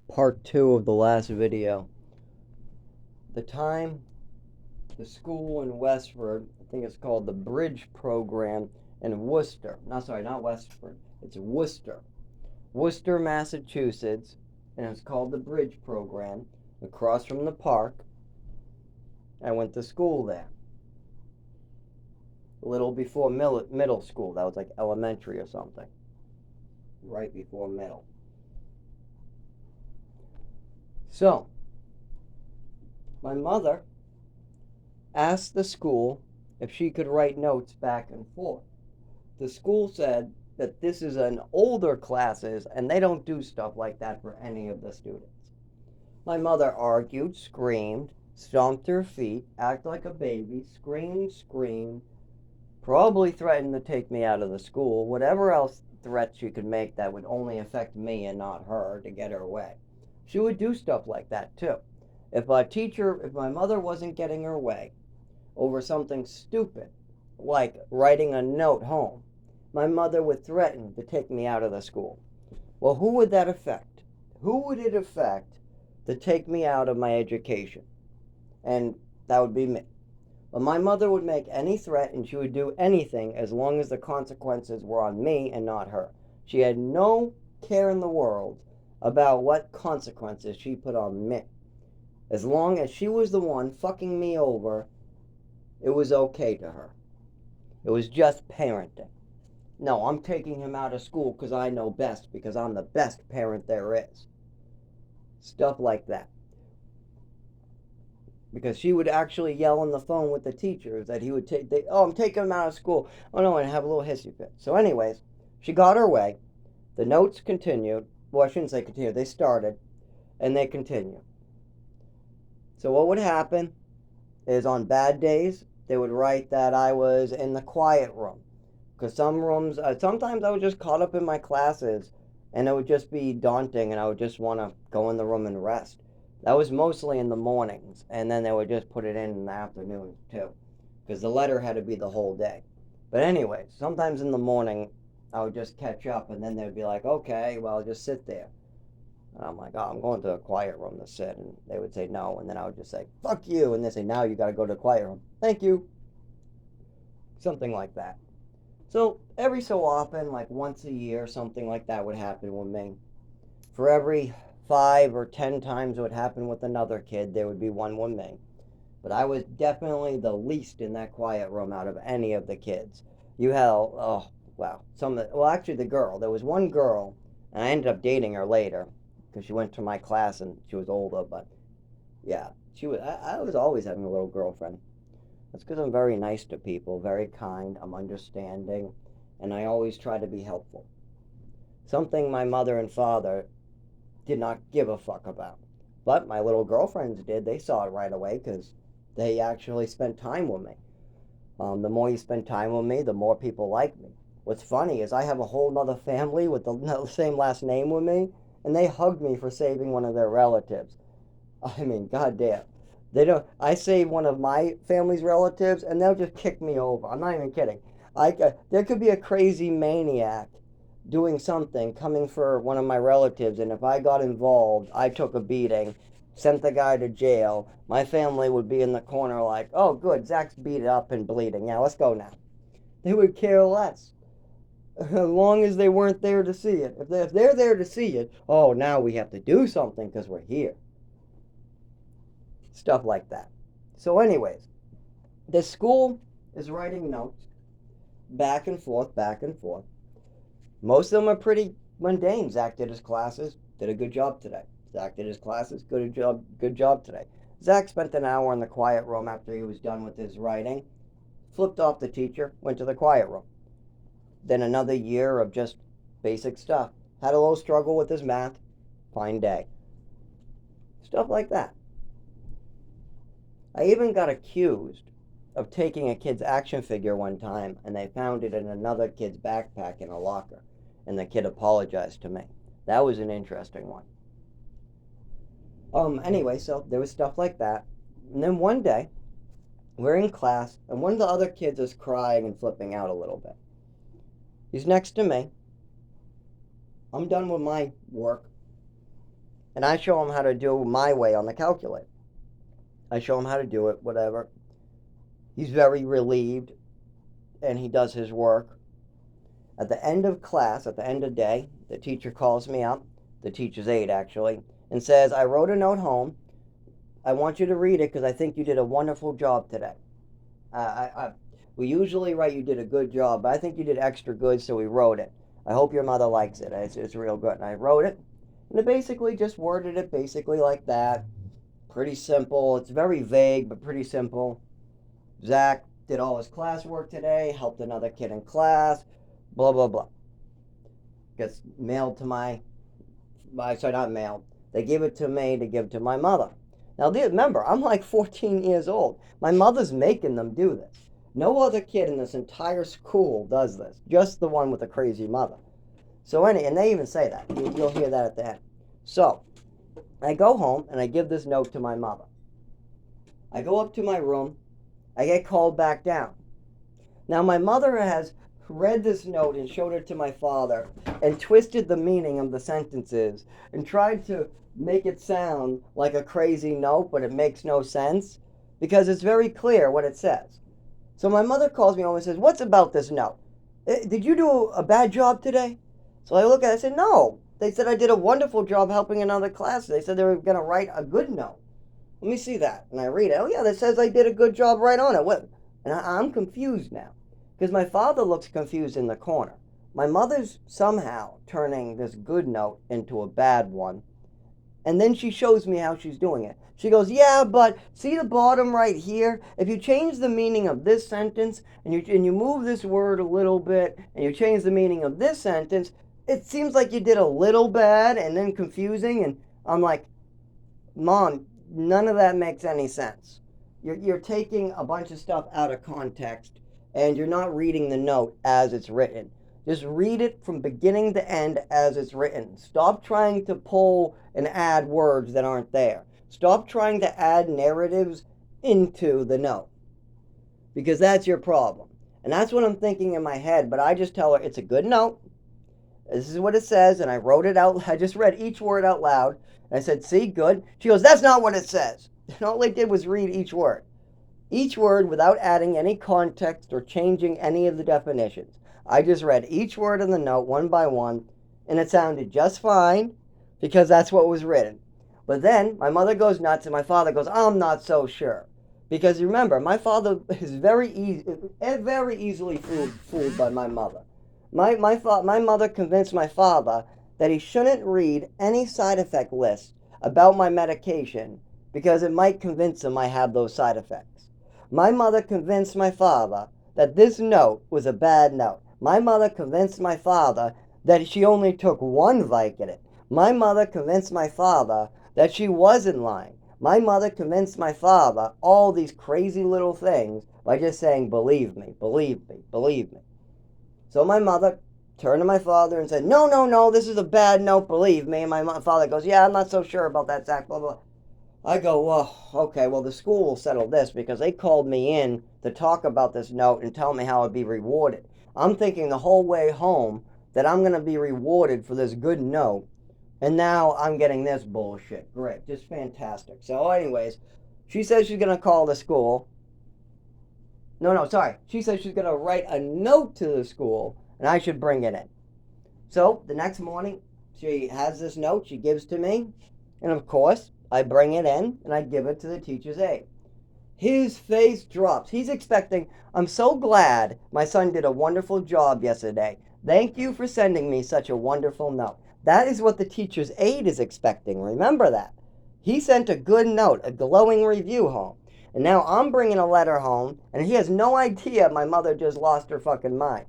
Part 2 of the last video. The time the school in Westford, I think it's called the Bridge Program in Worcester. No, sorry, not Westford. It's Worcester. Worcester, Massachusetts, and it's called the Bridge Program, across from the park. I went to school there. A little before middle school. That was like elementary or something. Right before middle. So, my mother asked the school if she could write notes back and forth. The school said that this is an older classes and they don't do stuff like that for any of the students. My mother argued, screamed, stomped her feet, acted like a baby, screamed, probably threatened to take me out of the school, whatever else threats she could make that would only affect me and not her to get her way. She would do stuff like that too. If my mother wasn't getting her way over something stupid, like writing a note home, my mother would threaten to take me out of the school. Well, who would that affect? Who would it affect to take me out of my education? And that would be me. But my mother would make any threat and she would do anything as long as the consequences were on me and not her. She had no care in the world about what consequences she put on me. As long as she was the one fucking me over, it was okay to her. It was just parenting. No, I'm taking him out of school because I know best, because I'm the best parent there is. Stuff like that. Because she would actually yell on the phone with the teachers that he would I'm taking him out of school. Oh no, and have a little hissy fit. So anyways, she got her way. The notes continued. Well, I shouldn't say continued. They started and they continued. So what would happen is on bad days, they would write that I was in the quiet room. Because some rooms, sometimes I was just caught up in my classes and it would just be daunting and I would just want to go in the room and rest. That was mostly in the mornings, and then they would just put it in the afternoon too, because the letter had to be the whole day. But anyway, sometimes in the morning, I would just catch up, and then they'd be like, okay, well, just sit there. And I'm like, oh, I'm going to a quiet room to sit. And they would say no, and then I would just say, fuck you. And they say, now you got to go to a quiet room. Thank you. Something like that. So every so often, like once a year, something like that would happen with me. For every 5 or 10 times it would happen with another kid, there would be one with me. But I was definitely the least in that quiet room out of any of the kids. You had, oh, wow. Actually, the girl. There was one girl, and I ended up dating her later because she went to my class and she was older. But yeah, I was always having a little girlfriend. That's because I'm very nice to people, very kind, I'm understanding, and I always try to be helpful. Something my mother and father did not give a fuck about. But my little girlfriends did. They saw it right away because they actually spent time with me. The more you spend time with me, the more people like me. What's funny is I have a whole nother family with the same last name with me, and they hugged me for saving one of their relatives. I mean, goddamn. They don't. I save one of my family's relatives, and they'll just kick me over. I'm not even kidding. There could be a crazy maniac doing something coming for one of my relatives, and if I got involved, I took a beating, sent the guy to jail. My family would be in the corner like, oh, good, Zach's beat up and bleeding. Yeah, let's go now. They would care less. As long as they weren't there to see it. If they're there to see it, oh, now we have to do something because we're here. Stuff like that. So, anyways, the school is writing notes back and forth, back and forth. Most of them are pretty mundane. Zach did his classes, did a good job today. Zach did his classes, good job today. Zach spent an hour in the quiet room after he was done with his writing, flipped off the teacher, went to the quiet room. Then another year of just basic stuff. Had a little struggle with his math, fine day. Stuff like that. I even got accused of taking a kid's action figure one time, and they found it in another kid's backpack in a locker, and the kid apologized to me. That was an interesting one. Anyway, so there was stuff like that. And then one day, we're in class, and one of the other kids is crying and flipping out a little bit. He's next to me. I'm done with my work. and I show him how to do my way on the calculator. I show him how to do it, whatever. He's very relieved, and he does his work. At the end of class, at the end of day, the teacher calls me up, the teacher's aide actually, and says, I wrote a note home. I want you to read it because I think you did a wonderful job today. We usually write you did a good job, but I think you did extra good, so we wrote it. I hope your mother likes it. It's real good. And I wrote it, and I basically just worded it basically like that. Pretty simple. It's very vague, but pretty simple. Zach did all his classwork today, helped another kid in class, blah, blah, blah. Gets mailed to sorry, not mailed. They give it to me to give to my mother. Now, remember, I'm like 14 years old. My mother's making them do this. No other kid in this entire school does this. Just the one with a crazy mother. So, and they even say that. You'll hear that at the end. So, I go home and I give this note to my mother. I go up to my room. I get called back down. Now, my mother has read this note and showed it to my father and twisted the meaning of the sentences and tried to make it sound like a crazy note, but it makes no sense because it's very clear what it says. So my mother calls me over and says, what's about this note? Did you do a bad job today? So I look at it and I said, no. They said I did a wonderful job helping another class. They said they were going to write a good note. Let me see that. And I read it. Oh, yeah, that says I did a good job right on it. What? And I'm confused now because my father looks confused in the corner. My mother's somehow turning this good note into a bad one. And then she shows me how she's doing it. She goes, yeah, but see the bottom right here? If you change the meaning of this sentence and you move this word a little bit and you change the meaning of this sentence, it seems like you did a little bad and then confusing. And I'm like, Mom, none of that makes any sense. You're taking a bunch of stuff out of context and you're not reading the note as it's written. Just read it from beginning to end as it's written. Stop trying to pull and add words that aren't there. Stop trying to add narratives into the note. Because that's your problem. And that's what I'm thinking in my head, but I just tell her it's a good note. This is what it says, and I wrote it out. I just read each word out loud. And I said, see, good. She goes, that's not what it says. And all I did was read each word. Each word without adding any context or changing any of the definitions. I just read each word in the note one by one, and it sounded just fine because that's what was written. But then my mother goes nuts, and my father goes, I'm not so sure. Because remember, my father is very easily fooled by my mother. My mother convinced my father that he shouldn't read any side effect list about my medication because it might convince him I have those side effects. My mother convinced my father that this note was a bad note. My mother convinced my father that she only took one Vicodin. My mother convinced my father that she wasn't lying. My mother convinced my father all these crazy little things by just saying, believe me, believe me, believe me. So my mother turned to my father and said, no, this is a bad note, believe me. And my father goes, yeah, I'm not so sure about that, Zach, blah, blah. I go, well, okay, well, the school will settle this because they called me in to talk about this note and tell me how I'd be rewarded. I'm thinking the whole way home that I'm going to be rewarded for this good note, and now I'm getting this bullshit. Great, just fantastic. So anyways, she says she's going to call the school. She says she's going to write a note to the school, and I should bring it in. So the next morning, she has this note she gives to me, and of course, I bring it in, and I give it to the teacher's aide. His face drops. He's expecting, I'm so glad my son did a wonderful job yesterday. Thank you for sending me such a wonderful note. That is what the teacher's aide is expecting. Remember that. He sent a good note, a glowing review home. And now I'm bringing a letter home, and he has no idea my mother just lost her fucking mind.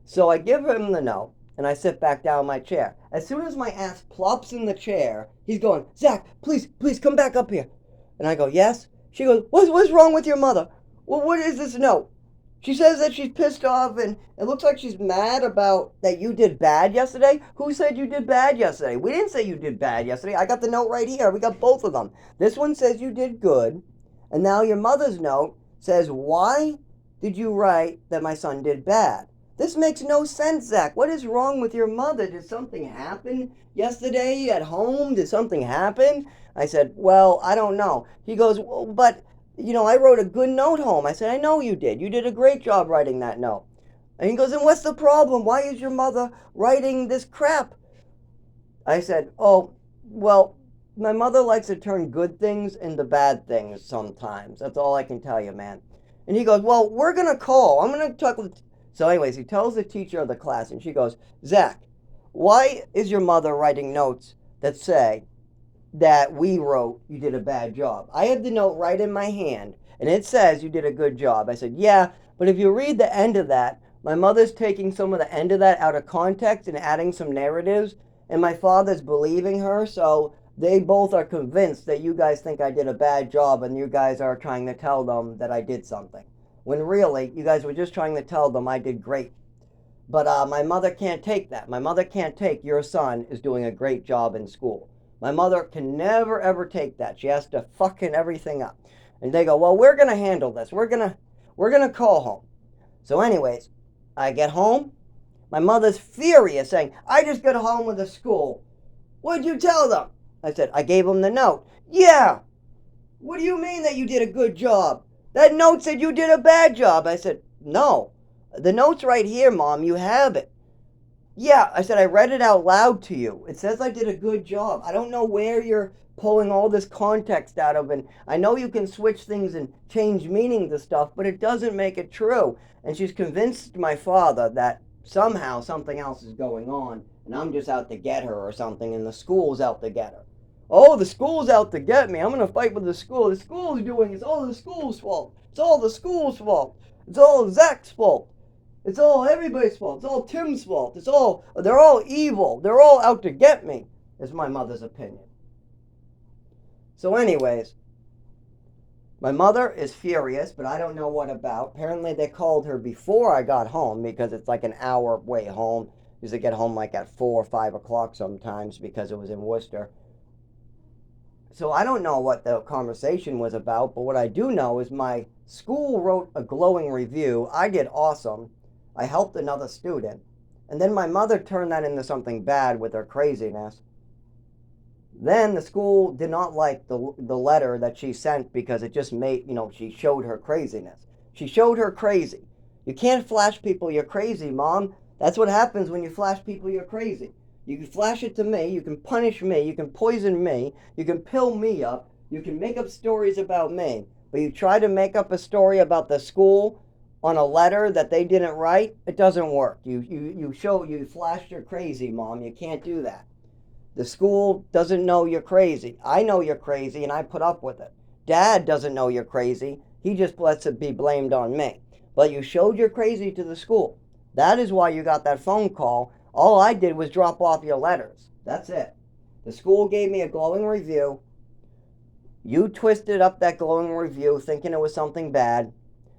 So I give him the note, and I sit back down in my chair. As soon as my ass plops in the chair, he's going, Zach, please come back up here. And I go, yes? She goes, what's wrong with your mother? Well, what is this note? She says that she's pissed off, and it looks like she's mad about that you did bad yesterday. Who said you did bad yesterday? We didn't say you did bad yesterday. I got the note right here. We got both of them. This one says you did good, and now your mother's note says, why did you write that my son did bad? This makes no sense, Zach. What is wrong with your mother? Did something happen yesterday at home? Did something happen? I said, well, I don't know. He goes, well, but, I wrote a good note home. I said, I know you did. You did a great job writing that note. And he goes, and what's the problem? Why is your mother writing this crap? I said, oh, well, my mother likes to turn good things into bad things sometimes. That's all I can tell you, man. And he goes, well, we're going to call. I'm going to talk with. So, anyways, he tells the teacher of the class, and she goes, Zach, why is your mother writing notes that say that we wrote you did a bad job? I have the note right in my hand, and it says you did a good job. I said, yeah, but if you read the end of that, my mother's taking some of the end of that out of context and adding some narratives, and my father's believing her, so they both are convinced that you guys think I did a bad job and you guys are trying to tell them that I did something. When really, you guys were just trying to tell them I did great. But my mother can't take that. My mother can't take your son is doing a great job in school. My mother can never ever take that. She has to fucking everything up. And they go, well, we're gonna handle this. We're gonna call home. So anyways, I get home. My mother's furious, saying, I just got home with the school. What'd you tell them? I said, I gave them the note. Yeah. What do you mean that you did a good job? That note said you did a bad job. I said, no. The note's right here, Mom. You have it. Yeah. I said, I read it out loud to you. It says I did a good job. I don't know where you're pulling all this context out of. And I know you can switch things and change meaning to stuff, but it doesn't make it true. And she's convinced my father that somehow something else is going on and I'm just out to get her or something and the school's out to get her. Oh, the school's out to get me. I'm going to fight with the school. The school's doing it's all the school's fault. It's all the school's fault. It's all Zach's fault. It's all everybody's fault. It's all Tim's fault. They're all evil. They're all out to get me, is my mother's opinion. So anyways, my mother is furious, but I don't know what about. Apparently they called her before I got home because it's like an hour way home. Used to get home like at 4 or 5 o'clock sometimes because it was in Worcester. So I don't know what the conversation was about, but what I do know is my school wrote a glowing review. I did awesome. I helped another student. And then my mother turned that into something bad with her craziness. Then the school did not like the letter that she sent because it just made, she showed her craziness. She showed her crazy. You can't flash people you're crazy, Mom. That's what happens when you flash people you're crazy. You can flash it to me, you can punish me, you can poison me, you can pill me up, you can make up stories about me. But you try to make up a story about the school on a letter that they didn't write, it doesn't work. You flashed your crazy, Mom. You can't do that. The school doesn't know you're crazy. I know you're crazy and I put up with it. Dad doesn't know you're crazy. He just lets it be blamed on me. But you showed you're crazy to the school. That is why you got that phone call. All I did was drop off your letters. That's it. The school gave me a glowing review. You twisted up that glowing review thinking it was something bad.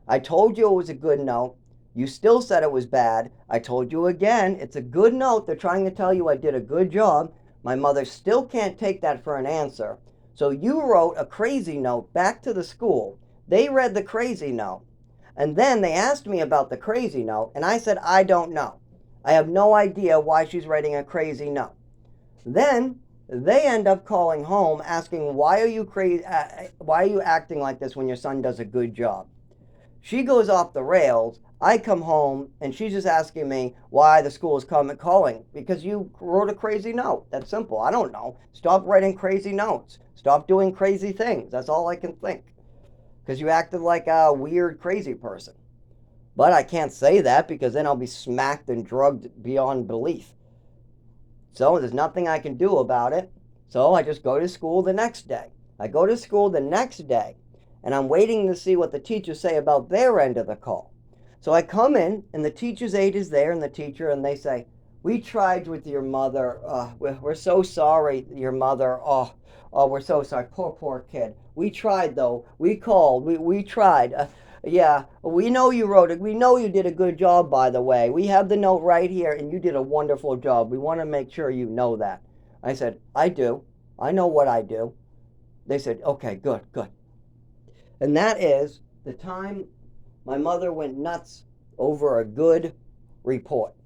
I told you it was a good note. You still said it was bad. I told you again, it's a good note. They're trying to tell you I did a good job. My mother still can't take that for an answer. So you wrote a crazy note back to the school. They read the crazy note. And then they asked me about the crazy note, and I said, I don't know. I have no idea why she's writing a crazy note. Then they end up calling home asking, why are you crazy? Why are you acting like this when your son does a good job? She goes off the rails. I come home and she's just asking me why the school is calling. Because you wrote a crazy note. That's simple. I don't know. Stop writing crazy notes. Stop doing crazy things. That's all I can think. Because you acted like a weird, crazy person. But I can't say that because then I'll be smacked and drugged beyond belief. So there's nothing I can do about it. So I just go to school the next day. I go to school the next day. And I'm waiting to see what the teachers say about their end of the call. So I come in, and the teacher's aide is there, and the teacher, and they say, we tried with your mother. We're so sorry, your mother. Oh, we're so sorry. Poor kid. We tried, though. We called. We tried. Yeah, we know you wrote it. We know you did a good job, by the way. We have the note right here, and you did a wonderful job. We want to make sure you know that. I said, I do. I know what I do. They said, okay, good. And that is the time my mother went nuts over a good report.